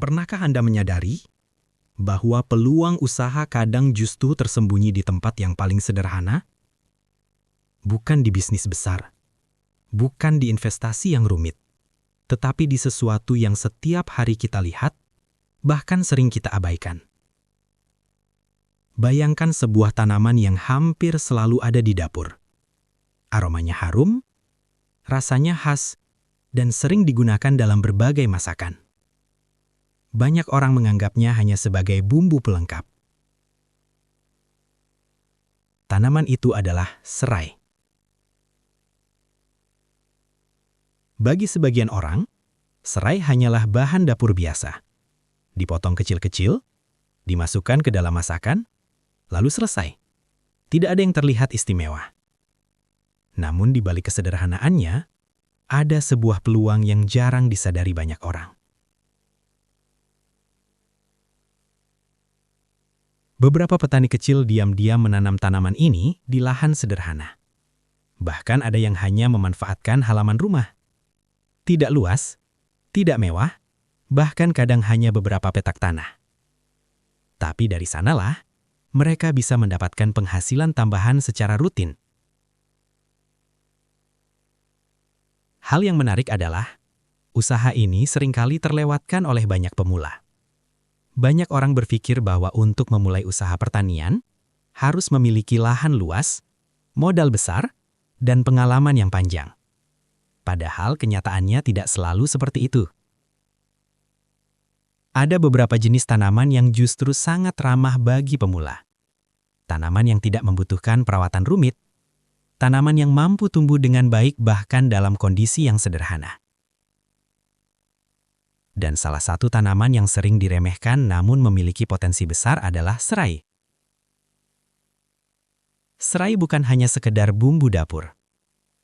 Pernahkah Anda menyadari bahwa peluang usaha kadang justru tersembunyi di tempat yang paling sederhana? Bukan di bisnis besar, bukan di investasi yang rumit, tetapi di sesuatu yang setiap hari kita lihat, bahkan sering kita abaikan. Bayangkan sebuah tanaman yang hampir selalu ada di dapur. Aromanya harum, rasanya khas, dan sering digunakan dalam berbagai masakan. Banyak orang menganggapnya hanya sebagai bumbu pelengkap. Tanaman itu adalah serai. Bagi sebagian orang, serai hanyalah bahan dapur biasa. Dipotong kecil-kecil, dimasukkan ke dalam masakan, lalu selesai. Tidak ada yang terlihat istimewa. Namun di balik kesederhanaannya, ada sebuah peluang yang jarang disadari banyak orang. Beberapa petani kecil diam-diam menanam tanaman ini di lahan sederhana. Bahkan ada yang hanya memanfaatkan halaman rumah. Tidak luas, tidak mewah, bahkan kadang hanya beberapa petak tanah. Tapi dari sanalah, mereka bisa mendapatkan penghasilan tambahan secara rutin. Hal yang menarik adalah, usaha ini seringkali terlewatkan oleh banyak pemula. Banyak orang berpikir bahwa untuk memulai usaha pertanian, harus memiliki lahan luas, modal besar, dan pengalaman yang panjang. Padahal kenyataannya tidak selalu seperti itu. Ada beberapa jenis tanaman yang justru sangat ramah bagi pemula. Tanaman yang tidak membutuhkan perawatan rumit, tanaman yang mampu tumbuh dengan baik bahkan dalam kondisi yang sederhana. Dan salah satu tanaman yang sering diremehkan namun memiliki potensi besar adalah serai. Serai bukan hanya sekedar bumbu dapur.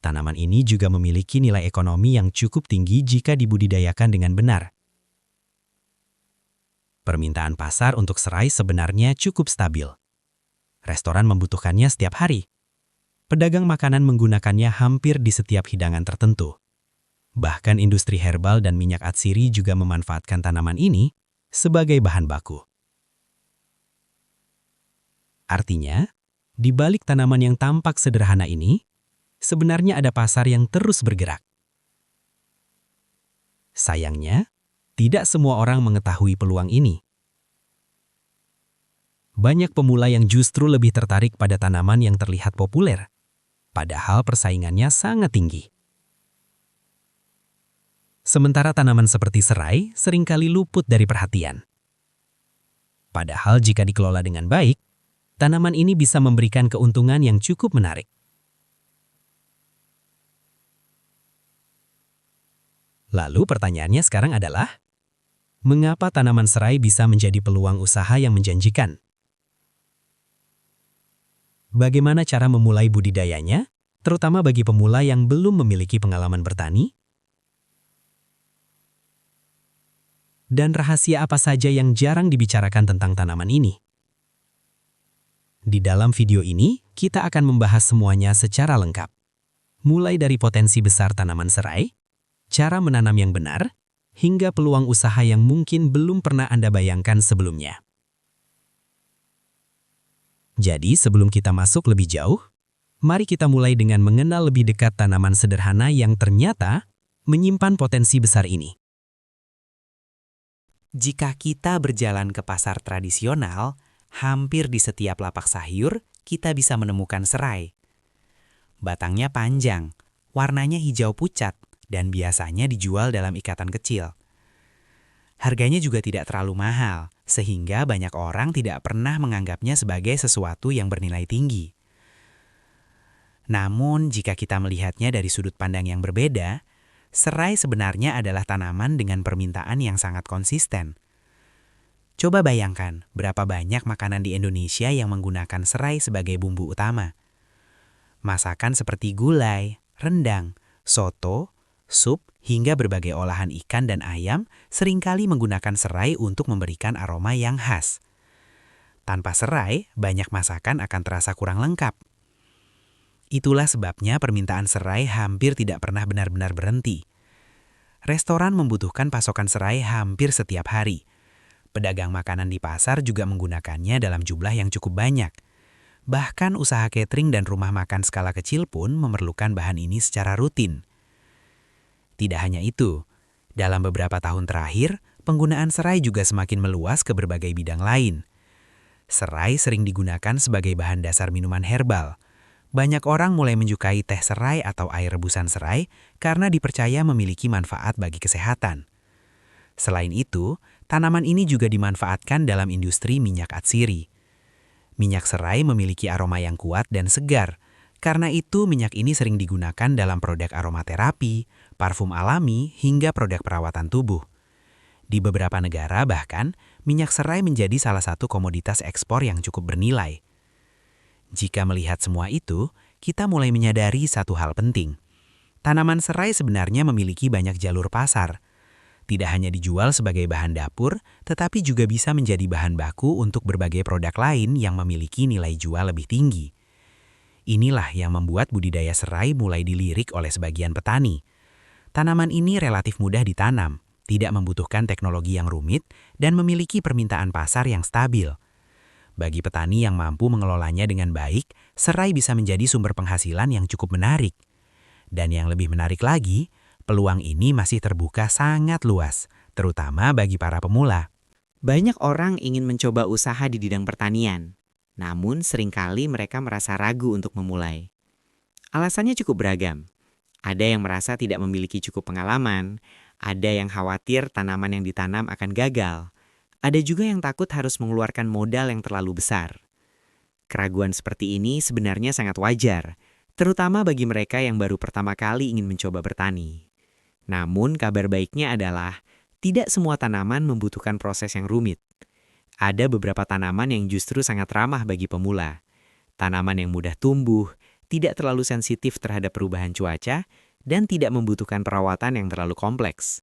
Tanaman ini juga memiliki nilai ekonomi yang cukup tinggi jika dibudidayakan dengan benar. Permintaan pasar untuk serai sebenarnya cukup stabil. Restoran membutuhkannya setiap hari. Pedagang makanan menggunakannya hampir di setiap hidangan tertentu. Bahkan industri herbal dan minyak atsiri juga memanfaatkan tanaman ini sebagai bahan baku. Artinya, di balik tanaman yang tampak sederhana ini, sebenarnya ada pasar yang terus bergerak. Sayangnya, tidak semua orang mengetahui peluang ini. Banyak pemula yang justru lebih tertarik pada tanaman yang terlihat populer, padahal persaingannya sangat tinggi. Sementara tanaman seperti serai seringkali luput dari perhatian. Padahal jika dikelola dengan baik, tanaman ini bisa memberikan keuntungan yang cukup menarik. Lalu pertanyaannya sekarang adalah, mengapa tanaman serai bisa menjadi peluang usaha yang menjanjikan? Bagaimana cara memulai budidayanya, terutama bagi pemula yang belum memiliki pengalaman bertani? Dan rahasia apa saja yang jarang dibicarakan tentang tanaman ini? Di dalam video ini, kita akan membahas semuanya secara lengkap. Mulai dari potensi besar tanaman serai, cara menanam yang benar, hingga peluang usaha yang mungkin belum pernah Anda bayangkan sebelumnya. Jadi, sebelum kita masuk lebih jauh, mari kita mulai dengan mengenal lebih dekat tanaman sederhana yang ternyata menyimpan potensi besar ini. Jika kita berjalan ke pasar tradisional, hampir di setiap lapak sayur, kita bisa menemukan serai. Batangnya panjang, warnanya hijau pucat, dan biasanya dijual dalam ikatan kecil. Harganya juga tidak terlalu mahal, sehingga banyak orang tidak pernah menganggapnya sebagai sesuatu yang bernilai tinggi. Namun, jika kita melihatnya dari sudut pandang yang berbeda, serai sebenarnya adalah tanaman dengan permintaan yang sangat konsisten. Coba bayangkan berapa banyak makanan di Indonesia yang menggunakan serai sebagai bumbu utama. Masakan seperti gulai, rendang, soto, sup, hingga berbagai olahan ikan dan ayam seringkali menggunakan serai untuk memberikan aroma yang khas. Tanpa serai, banyak masakan akan terasa kurang lengkap. Itulah sebabnya permintaan serai hampir tidak pernah benar-benar berhenti. Restoran membutuhkan pasokan serai hampir setiap hari. Pedagang makanan di pasar juga menggunakannya dalam jumlah yang cukup banyak. Bahkan usaha catering dan rumah makan skala kecil pun memerlukan bahan ini secara rutin. Tidak hanya itu, dalam beberapa tahun terakhir, penggunaan serai juga semakin meluas ke berbagai bidang lain. Serai sering digunakan sebagai bahan dasar minuman herbal. Banyak orang mulai menyukai teh serai atau air rebusan serai karena dipercaya memiliki manfaat bagi kesehatan. Selain itu, tanaman ini juga dimanfaatkan dalam industri minyak atsiri. Minyak serai memiliki aroma yang kuat dan segar. Karena itu, minyak ini sering digunakan dalam produk aromaterapi, parfum alami, hingga produk perawatan tubuh. Di beberapa negara bahkan, minyak serai menjadi salah satu komoditas ekspor yang cukup bernilai. Jika melihat semua itu, kita mulai menyadari satu hal penting. Tanaman serai sebenarnya memiliki banyak jalur pasar. Tidak hanya dijual sebagai bahan dapur, tetapi juga bisa menjadi bahan baku untuk berbagai produk lain yang memiliki nilai jual lebih tinggi. Inilah yang membuat budidaya serai mulai dilirik oleh sebagian petani. Tanaman ini relatif mudah ditanam, tidak membutuhkan teknologi yang rumit, dan memiliki permintaan pasar yang stabil. Bagi petani yang mampu mengelolanya dengan baik, serai bisa menjadi sumber penghasilan yang cukup menarik. Dan yang lebih menarik lagi, peluang ini masih terbuka sangat luas, terutama bagi para pemula. Banyak orang ingin mencoba usaha di bidang pertanian, namun seringkali mereka merasa ragu untuk memulai. Alasannya cukup beragam. Ada yang merasa tidak memiliki cukup pengalaman, ada yang khawatir tanaman yang ditanam akan gagal, ada juga yang takut harus mengeluarkan modal yang terlalu besar. Keraguan seperti ini sebenarnya sangat wajar, terutama bagi mereka yang baru pertama kali ingin mencoba bertani. Namun kabar baiknya adalah tidak semua tanaman membutuhkan proses yang rumit. Ada beberapa tanaman yang justru sangat ramah bagi pemula. Tanaman yang mudah tumbuh, tidak terlalu sensitif terhadap perubahan cuaca, dan tidak membutuhkan perawatan yang terlalu kompleks.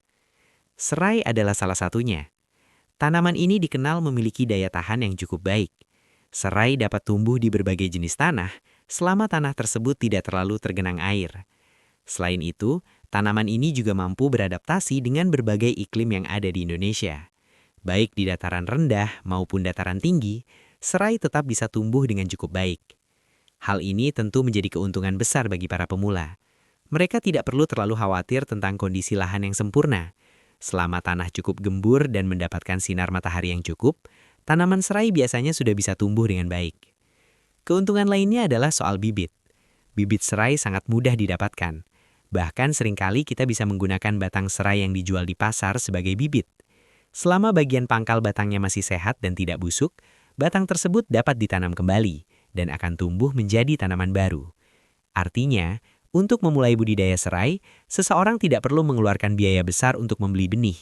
Serai adalah salah satunya. Tanaman ini dikenal memiliki daya tahan yang cukup baik. Serai dapat tumbuh di berbagai jenis tanah, selama tanah tersebut tidak terlalu tergenang air. Selain itu, tanaman ini juga mampu beradaptasi dengan berbagai iklim yang ada di Indonesia. Baik di dataran rendah maupun dataran tinggi, serai tetap bisa tumbuh dengan cukup baik. Hal ini tentu menjadi keuntungan besar bagi para pemula. Mereka tidak perlu terlalu khawatir tentang kondisi lahan yang sempurna. Selama tanah cukup gembur dan mendapatkan sinar matahari yang cukup, tanaman serai biasanya sudah bisa tumbuh dengan baik. Keuntungan lainnya adalah soal bibit. Bibit serai sangat mudah didapatkan. Bahkan seringkali kita bisa menggunakan batang serai yang dijual di pasar sebagai bibit. Selama bagian pangkal batangnya masih sehat dan tidak busuk, batang tersebut dapat ditanam kembali dan akan tumbuh menjadi tanaman baru. Artinya, untuk memulai budidaya serai, seseorang tidak perlu mengeluarkan biaya besar untuk membeli benih.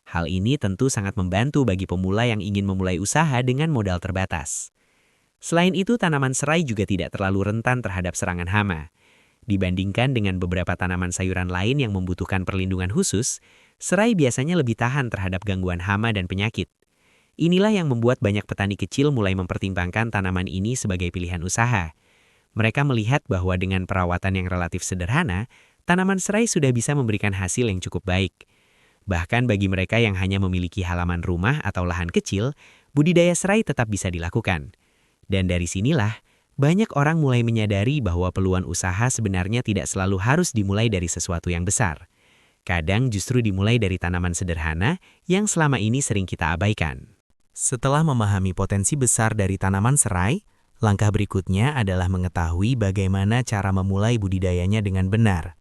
Hal ini tentu sangat membantu bagi pemula yang ingin memulai usaha dengan modal terbatas. Selain itu, tanaman serai juga tidak terlalu rentan terhadap serangan hama. Dibandingkan dengan beberapa tanaman sayuran lain yang membutuhkan perlindungan khusus, serai biasanya lebih tahan terhadap gangguan hama dan penyakit. Inilah yang membuat banyak petani kecil mulai mempertimbangkan tanaman ini sebagai pilihan usaha. Mereka melihat bahwa dengan perawatan yang relatif sederhana, tanaman serai sudah bisa memberikan hasil yang cukup baik. Bahkan bagi mereka yang hanya memiliki halaman rumah atau lahan kecil, budidaya serai tetap bisa dilakukan. Dan dari sinilah, banyak orang mulai menyadari bahwa peluang usaha sebenarnya tidak selalu harus dimulai dari sesuatu yang besar. Kadang justru dimulai dari tanaman sederhana yang selama ini sering kita abaikan. Setelah memahami potensi besar dari tanaman serai, langkah berikutnya adalah mengetahui bagaimana cara memulai budidayanya dengan benar.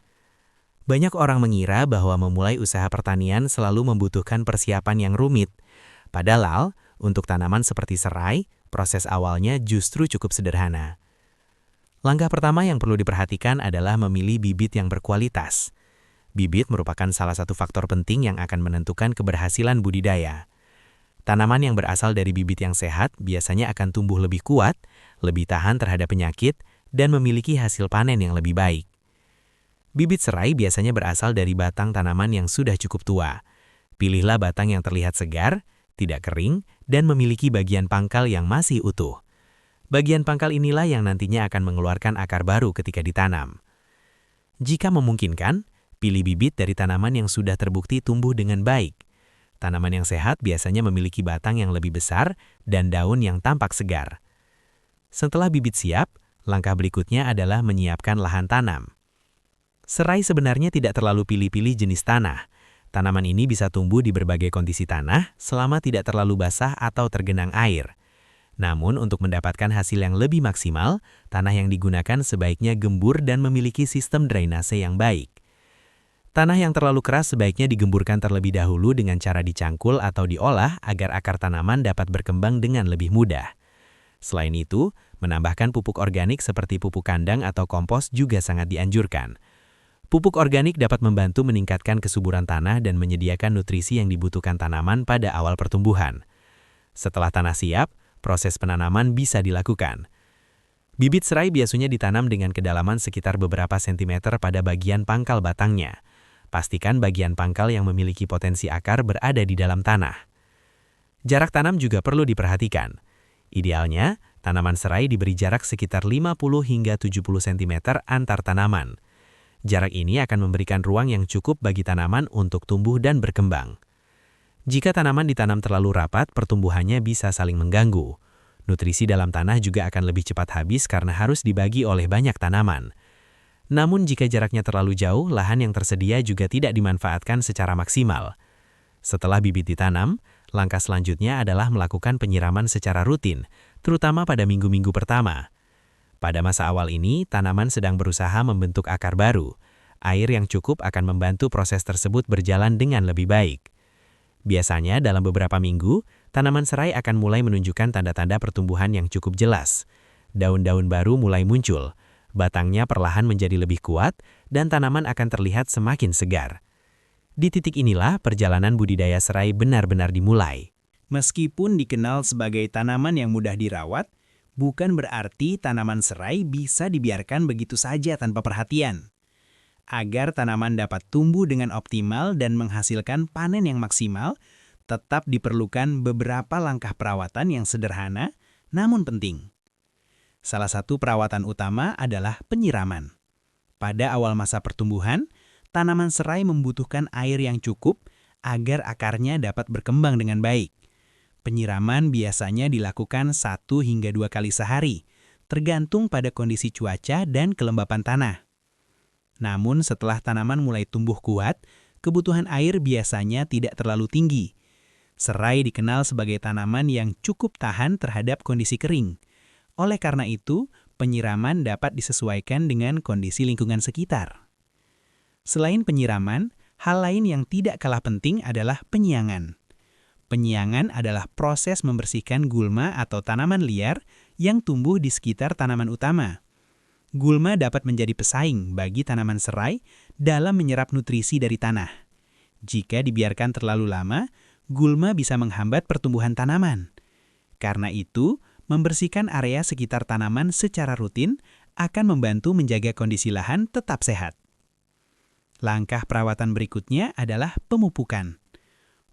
Banyak orang mengira bahwa memulai usaha pertanian selalu membutuhkan persiapan yang rumit. Padahal, untuk tanaman seperti serai, proses awalnya justru cukup sederhana. Langkah pertama yang perlu diperhatikan adalah memilih bibit yang berkualitas. Bibit merupakan salah satu faktor penting yang akan menentukan keberhasilan budidaya. Tanaman yang berasal dari bibit yang sehat biasanya akan tumbuh lebih kuat, lebih tahan terhadap penyakit, dan memiliki hasil panen yang lebih baik. Bibit serai biasanya berasal dari batang tanaman yang sudah cukup tua. Pilihlah batang yang terlihat segar, tidak kering, dan memiliki bagian pangkal yang masih utuh. Bagian pangkal inilah yang nantinya akan mengeluarkan akar baru ketika ditanam. Jika memungkinkan, Pilih bibit dari tanaman yang sudah terbukti tumbuh dengan baik. Tanaman yang sehat biasanya memiliki batang yang lebih besar dan daun yang tampak segar. Setelah bibit siap, langkah berikutnya adalah menyiapkan lahan tanam. Serai sebenarnya tidak terlalu pilih-pilih jenis tanah. Tanaman ini bisa tumbuh di berbagai kondisi tanah selama tidak terlalu basah atau tergenang air. Namun untuk mendapatkan hasil yang lebih maksimal, tanah yang digunakan sebaiknya gembur dan memiliki sistem drainase yang baik. Tanah yang terlalu keras sebaiknya digemburkan terlebih dahulu dengan cara dicangkul atau diolah agar akar tanaman dapat berkembang dengan lebih mudah. Selain itu, menambahkan pupuk organik seperti pupuk kandang atau kompos juga sangat dianjurkan. Pupuk organik dapat membantu meningkatkan kesuburan tanah dan menyediakan nutrisi yang dibutuhkan tanaman pada awal pertumbuhan. Setelah tanah siap, proses penanaman bisa dilakukan. Bibit serai biasanya ditanam dengan kedalaman sekitar beberapa sentimeter pada bagian pangkal batangnya. Pastikan bagian pangkal yang memiliki potensi akar berada di dalam tanah. Jarak tanam juga perlu diperhatikan. Idealnya, tanaman serai diberi jarak sekitar 50 hingga 70 cm antar tanaman. Jarak ini akan memberikan ruang yang cukup bagi tanaman untuk tumbuh dan berkembang. Jika tanaman ditanam terlalu rapat, pertumbuhannya bisa saling mengganggu. Nutrisi dalam tanah juga akan lebih cepat habis karena harus dibagi oleh banyak tanaman. Namun jika jaraknya terlalu jauh, lahan yang tersedia juga tidak dimanfaatkan secara maksimal. Setelah bibit ditanam, langkah selanjutnya adalah melakukan penyiraman secara rutin, terutama pada minggu-minggu pertama. Pada masa awal ini, tanaman sedang berusaha membentuk akar baru. Air yang cukup akan membantu proses tersebut berjalan dengan lebih baik. Biasanya dalam beberapa minggu, tanaman serai akan mulai menunjukkan tanda-tanda pertumbuhan yang cukup jelas. Daun-daun baru mulai muncul. Batangnya perlahan menjadi lebih kuat, dan tanaman akan terlihat semakin segar. Di titik inilah perjalanan budidaya serai benar-benar dimulai. Meskipun dikenal sebagai tanaman yang mudah dirawat, bukan berarti tanaman serai bisa dibiarkan begitu saja tanpa perhatian. Agar tanaman dapat tumbuh dengan optimal dan menghasilkan panen yang maksimal, tetap diperlukan beberapa langkah perawatan yang sederhana namun penting. Salah satu perawatan utama adalah penyiraman. Pada awal masa pertumbuhan, tanaman serai membutuhkan air yang cukup agar akarnya dapat berkembang dengan baik. Penyiraman biasanya dilakukan 1 hingga 2 kali sehari, tergantung pada kondisi cuaca dan kelembapan tanah. Namun setelah tanaman mulai tumbuh kuat, kebutuhan air biasanya tidak terlalu tinggi. Serai dikenal sebagai tanaman yang cukup tahan terhadap kondisi kering. Oleh karena itu, penyiraman dapat disesuaikan dengan kondisi lingkungan sekitar. Selain penyiraman, hal lain yang tidak kalah penting adalah penyiangan. Penyiangan adalah proses membersihkan gulma atau tanaman liar yang tumbuh di sekitar tanaman utama. Gulma dapat menjadi pesaing bagi tanaman serai dalam menyerap nutrisi dari tanah. Jika dibiarkan terlalu lama, gulma bisa menghambat pertumbuhan tanaman. Karena itu, membersihkan area sekitar tanaman secara rutin akan membantu menjaga kondisi lahan tetap sehat. Langkah perawatan berikutnya adalah pemupukan.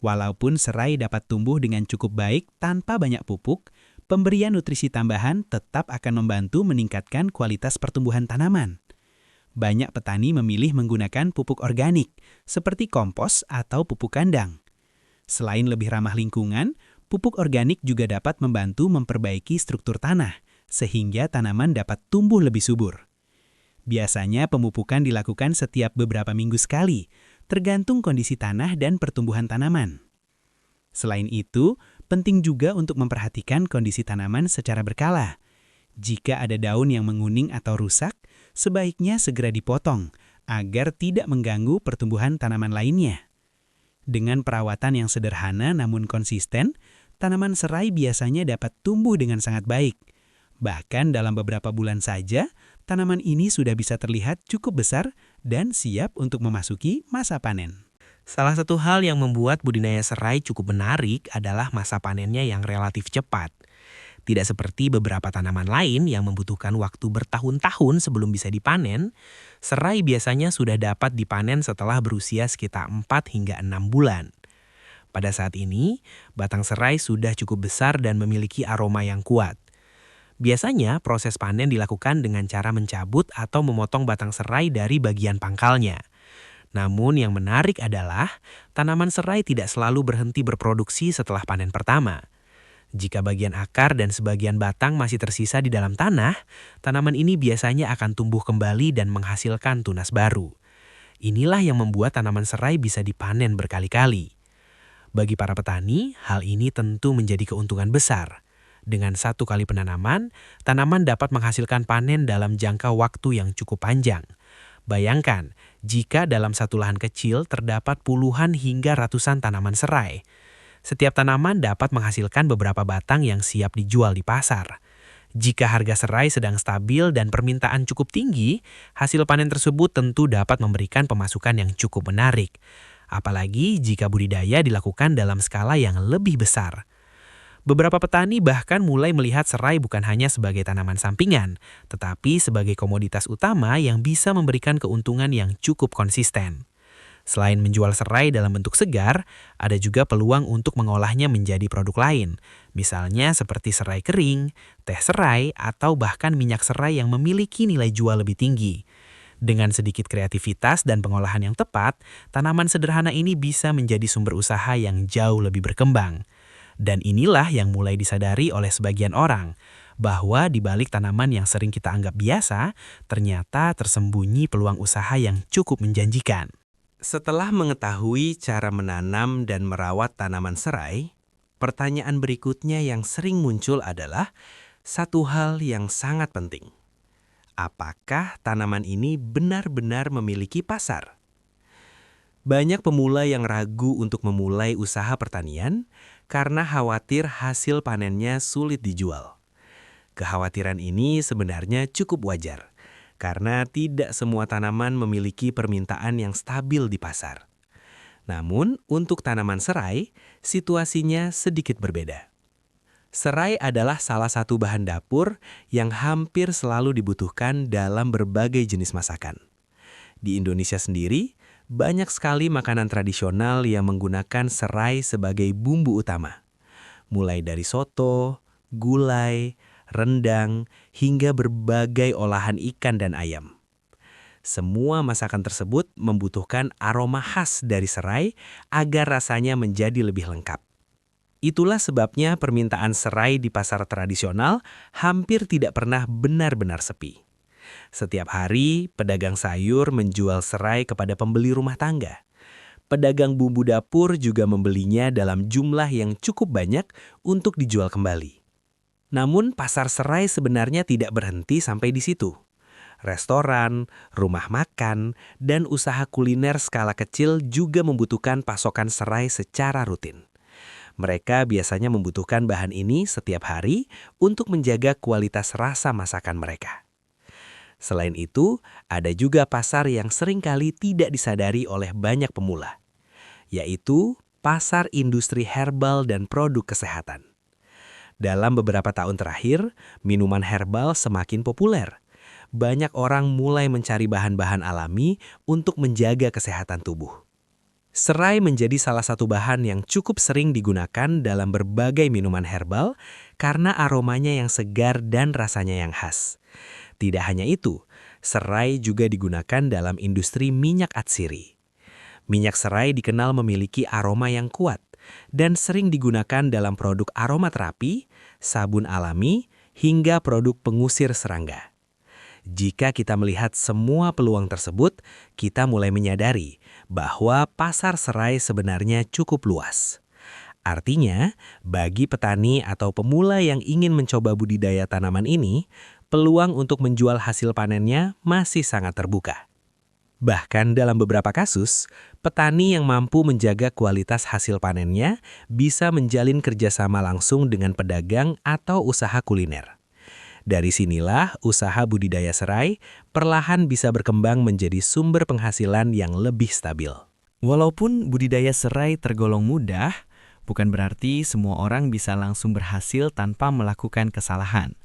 Walaupun serai dapat tumbuh dengan cukup baik tanpa banyak pupuk, pemberian nutrisi tambahan tetap akan membantu meningkatkan kualitas pertumbuhan tanaman. Banyak petani memilih menggunakan pupuk organik, seperti kompos atau pupuk kandang. Selain lebih ramah lingkungan, pupuk organik juga dapat membantu memperbaiki struktur tanah, sehingga tanaman dapat tumbuh lebih subur. Biasanya pemupukan dilakukan setiap beberapa minggu sekali, tergantung kondisi tanah dan pertumbuhan tanaman. Selain itu, penting juga untuk memperhatikan kondisi tanaman secara berkala. Jika ada daun yang menguning atau rusak, sebaiknya segera dipotong, agar tidak mengganggu pertumbuhan tanaman lainnya. Dengan perawatan yang sederhana namun konsisten, tanaman serai biasanya dapat tumbuh dengan sangat baik. Bahkan dalam beberapa bulan saja, tanaman ini sudah bisa terlihat cukup besar dan siap untuk memasuki masa panen. Salah satu hal yang membuat budidaya serai cukup menarik adalah masa panennya yang relatif cepat. Tidak seperti beberapa tanaman lain yang membutuhkan waktu bertahun-tahun sebelum bisa dipanen, serai biasanya sudah dapat dipanen setelah berusia sekitar 4 hingga 6 bulan. Pada saat ini, batang serai sudah cukup besar dan memiliki aroma yang kuat. Biasanya, proses panen dilakukan dengan cara mencabut atau memotong batang serai dari bagian pangkalnya. Namun yang menarik adalah tanaman serai tidak selalu berhenti berproduksi setelah panen pertama. Jika bagian akar dan sebagian batang masih tersisa di dalam tanah, tanaman ini biasanya akan tumbuh kembali dan menghasilkan tunas baru. Inilah yang membuat tanaman serai bisa dipanen berkali-kali. Bagi para petani, hal ini tentu menjadi keuntungan besar. Dengan 1 kali penanaman, tanaman dapat menghasilkan panen dalam jangka waktu yang cukup panjang. Bayangkan, jika dalam satu lahan kecil terdapat puluhan hingga ratusan tanaman serai. Setiap tanaman dapat menghasilkan beberapa batang yang siap dijual di pasar. Jika harga serai sedang stabil dan permintaan cukup tinggi, hasil panen tersebut tentu dapat memberikan pemasukan yang cukup menarik. Apalagi jika budidaya dilakukan dalam skala yang lebih besar. Beberapa petani bahkan mulai melihat serai bukan hanya sebagai tanaman sampingan, tetapi sebagai komoditas utama yang bisa memberikan keuntungan yang cukup konsisten. Selain menjual serai dalam bentuk segar, ada juga peluang untuk mengolahnya menjadi produk lain. Misalnya seperti serai kering, teh serai, atau bahkan minyak serai yang memiliki nilai jual lebih tinggi. Dengan sedikit kreativitas dan pengolahan yang tepat, tanaman sederhana ini bisa menjadi sumber usaha yang jauh lebih berkembang. Dan inilah yang mulai disadari oleh sebagian orang, bahwa di balik tanaman yang sering kita anggap biasa, ternyata tersembunyi peluang usaha yang cukup menjanjikan. Setelah mengetahui cara menanam dan merawat tanaman serai, pertanyaan berikutnya yang sering muncul adalah satu hal yang sangat penting. Apakah tanaman ini benar-benar memiliki pasar? Banyak pemula yang ragu untuk memulai usaha pertanian karena khawatir hasil panennya sulit dijual. Kekhawatiran ini sebenarnya cukup wajar. Karena tidak semua tanaman memiliki permintaan yang stabil di pasar. Namun, untuk tanaman serai, situasinya sedikit berbeda. Serai adalah salah satu bahan dapur yang hampir selalu dibutuhkan dalam berbagai jenis masakan. Di Indonesia sendiri, banyak sekali makanan tradisional yang menggunakan serai sebagai bumbu utama. Mulai dari soto, gulai, rendang, hingga berbagai olahan ikan dan ayam. Semua masakan tersebut membutuhkan aroma khas dari serai agar rasanya menjadi lebih lengkap. Itulah sebabnya permintaan serai di pasar tradisional hampir tidak pernah benar-benar sepi. Setiap hari, pedagang sayur menjual serai kepada pembeli rumah tangga. Pedagang bumbu dapur juga membelinya dalam jumlah yang cukup banyak untuk dijual kembali. Namun pasar serai sebenarnya tidak berhenti sampai di situ. Restoran, rumah makan, dan usaha kuliner skala kecil juga membutuhkan pasokan serai secara rutin. Mereka biasanya membutuhkan bahan ini setiap hari untuk menjaga kualitas rasa masakan mereka. Selain itu, ada juga pasar yang seringkali tidak disadari oleh banyak pemula, yaitu pasar industri herbal dan produk kesehatan. Dalam beberapa tahun terakhir, minuman herbal semakin populer. Banyak orang mulai mencari bahan-bahan alami untuk menjaga kesehatan tubuh. Serai menjadi salah satu bahan yang cukup sering digunakan dalam berbagai minuman herbal karena aromanya yang segar dan rasanya yang khas. Tidak hanya itu, serai juga digunakan dalam industri minyak atsiri. Minyak serai dikenal memiliki aroma yang kuat dan sering digunakan dalam produk aromaterapi, sabun alami, hingga produk pengusir serangga. Jika kita melihat semua peluang tersebut, kita mulai menyadari bahwa pasar serai sebenarnya cukup luas. Artinya, bagi petani atau pemula yang ingin mencoba budidaya tanaman ini, peluang untuk menjual hasil panennya masih sangat terbuka. Bahkan dalam beberapa kasus, petani yang mampu menjaga kualitas hasil panennya bisa menjalin kerjasama langsung dengan pedagang atau usaha kuliner. Dari sinilah usaha budidaya serai perlahan bisa berkembang menjadi sumber penghasilan yang lebih stabil. Walaupun budidaya serai tergolong mudah, bukan berarti semua orang bisa langsung berhasil tanpa melakukan kesalahan.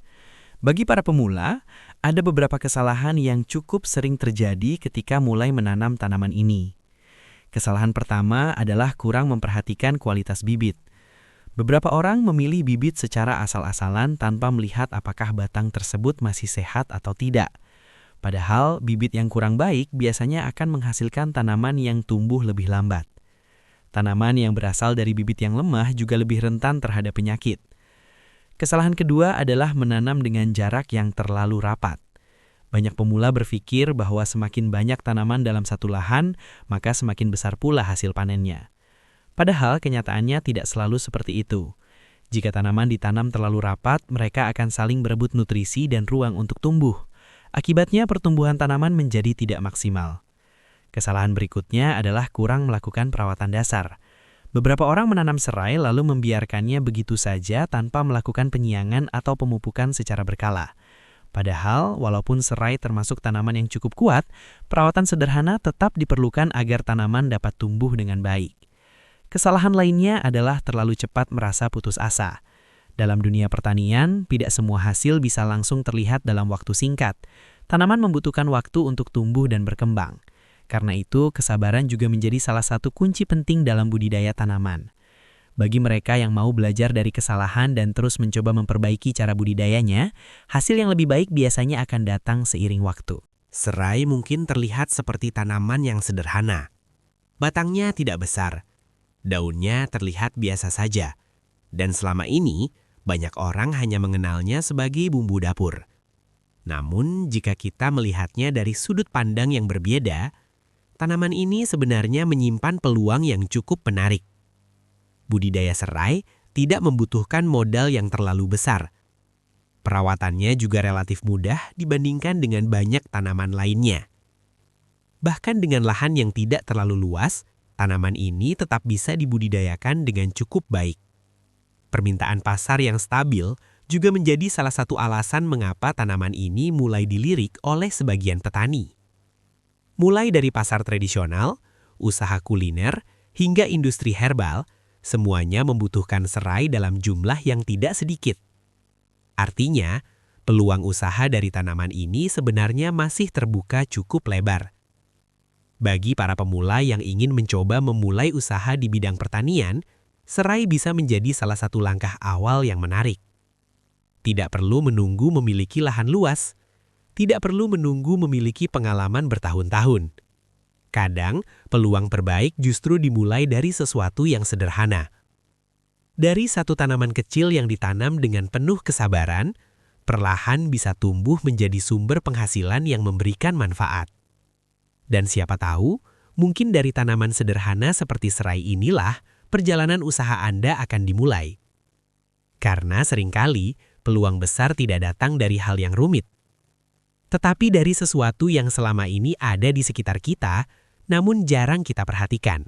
Bagi para pemula, ada beberapa kesalahan yang cukup sering terjadi ketika mulai menanam tanaman ini. Kesalahan pertama adalah kurang memperhatikan kualitas bibit. Beberapa orang memilih bibit secara asal-asalan tanpa melihat apakah batang tersebut masih sehat atau tidak. Padahal bibit yang kurang baik biasanya akan menghasilkan tanaman yang tumbuh lebih lambat. Tanaman yang berasal dari bibit yang lemah juga lebih rentan terhadap penyakit. Kesalahan kedua adalah menanam dengan jarak yang terlalu rapat. Banyak pemula berpikir bahwa semakin banyak tanaman dalam satu lahan, maka semakin besar pula hasil panennya. Padahal kenyataannya tidak selalu seperti itu. Jika tanaman ditanam terlalu rapat, mereka akan saling berebut nutrisi dan ruang untuk tumbuh. Akibatnya pertumbuhan tanaman menjadi tidak maksimal. Kesalahan berikutnya adalah kurang melakukan perawatan dasar. Beberapa orang menanam serai lalu membiarkannya begitu saja tanpa melakukan penyiangan atau pemupukan secara berkala. Padahal, walaupun serai termasuk tanaman yang cukup kuat, perawatan sederhana tetap diperlukan agar tanaman dapat tumbuh dengan baik. Kesalahan lainnya adalah terlalu cepat merasa putus asa. Dalam dunia pertanian, tidak semua hasil bisa langsung terlihat dalam waktu singkat. Tanaman membutuhkan waktu untuk tumbuh dan berkembang. Karena itu, kesabaran juga menjadi salah satu kunci penting dalam budidaya tanaman. Bagi mereka yang mau belajar dari kesalahan dan terus mencoba memperbaiki cara budidayanya, hasil yang lebih baik biasanya akan datang seiring waktu. Serai mungkin terlihat seperti tanaman yang sederhana. Batangnya tidak besar, daunnya terlihat biasa saja, dan selama ini banyak orang hanya mengenalnya sebagai bumbu dapur. Namun, jika kita melihatnya dari sudut pandang yang berbeda, tanaman ini sebenarnya menyimpan peluang yang cukup menarik. Budidaya serai tidak membutuhkan modal yang terlalu besar. Perawatannya juga relatif mudah dibandingkan dengan banyak tanaman lainnya. Bahkan dengan lahan yang tidak terlalu luas, tanaman ini tetap bisa dibudidayakan dengan cukup baik. Permintaan pasar yang stabil juga menjadi salah satu alasan mengapa tanaman ini mulai dilirik oleh sebagian petani. Mulai dari pasar tradisional, usaha kuliner, hingga industri herbal, semuanya membutuhkan serai dalam jumlah yang tidak sedikit. Artinya, peluang usaha dari tanaman ini sebenarnya masih terbuka cukup lebar. Bagi para pemula yang ingin mencoba memulai usaha di bidang pertanian, serai bisa menjadi salah satu langkah awal yang menarik. Tidak perlu menunggu memiliki lahan luas. Tidak perlu menunggu memiliki pengalaman bertahun-tahun. Kadang, peluang terbaik justru dimulai dari sesuatu yang sederhana. Dari satu tanaman kecil yang ditanam dengan penuh kesabaran, perlahan bisa tumbuh menjadi sumber penghasilan yang memberikan manfaat. Dan siapa tahu, mungkin dari tanaman sederhana seperti serai inilah, perjalanan usaha Anda akan dimulai. Karena seringkali peluang besar tidak datang dari hal yang rumit, tetapi dari sesuatu yang selama ini ada di sekitar kita, namun jarang kita perhatikan.